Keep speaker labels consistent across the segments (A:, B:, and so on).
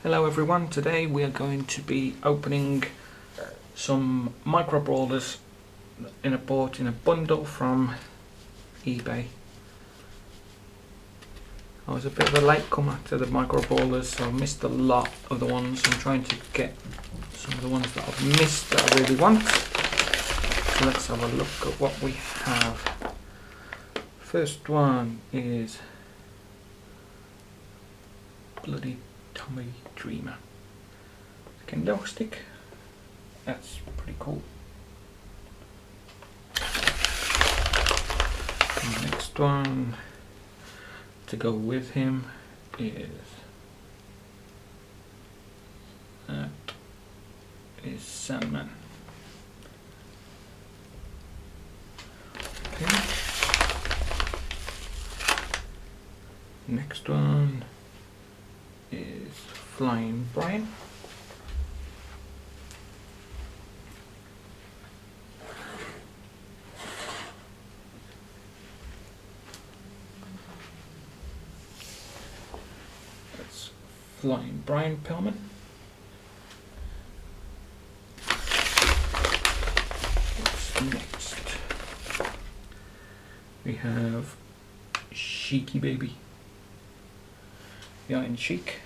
A: Hello everyone, today we are going to be opening some micro brawlers bought in a bundle from eBay. I was a bit of a late comer to the micro brawlers, so I missed a lot of the ones. I'm trying to get some of the ones that I've missed that I really want. So let's have a look at what we have. First one is Bloody Tommy Dreamer. Kendo stick. That's pretty cool. The next one to go with him is Sandman. Okay. Next one is Flying Brian. That's Flying Brian Pillman. What's next? We have Cheeky Baby. The Iron Cheek.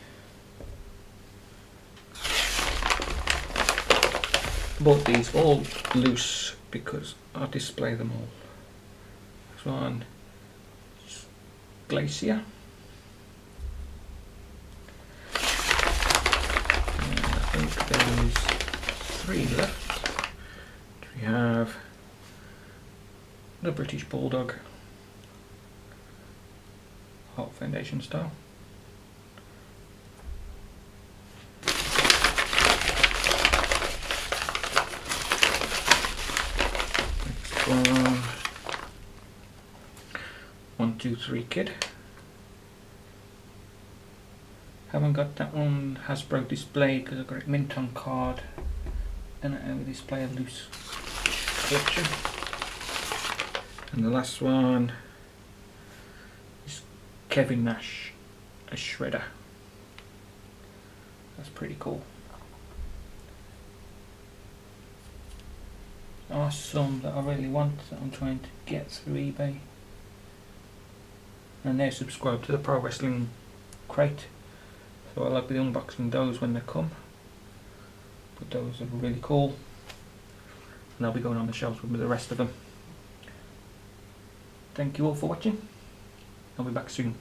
A: Bought these all loose because I'll display them all. This one is Glacier. And I think there's 3 left. We have the British Bulldog, Heart Foundation style. Next one, 1-2-3 Kid. Haven't got that one Hasbro display because I've got it mint on card. Then I have a display of loose collection. And the last one is Kevin Nash, a Shredder. That's pretty cool. There are some that I really want that I'm trying to get through eBay. And they're subscribed to the Pro Wrestling Crate. So I'll be unboxing those when they come. But those are really cool. And they'll be going on the shelves with the rest of them. Thank you all for watching. I'll be back soon.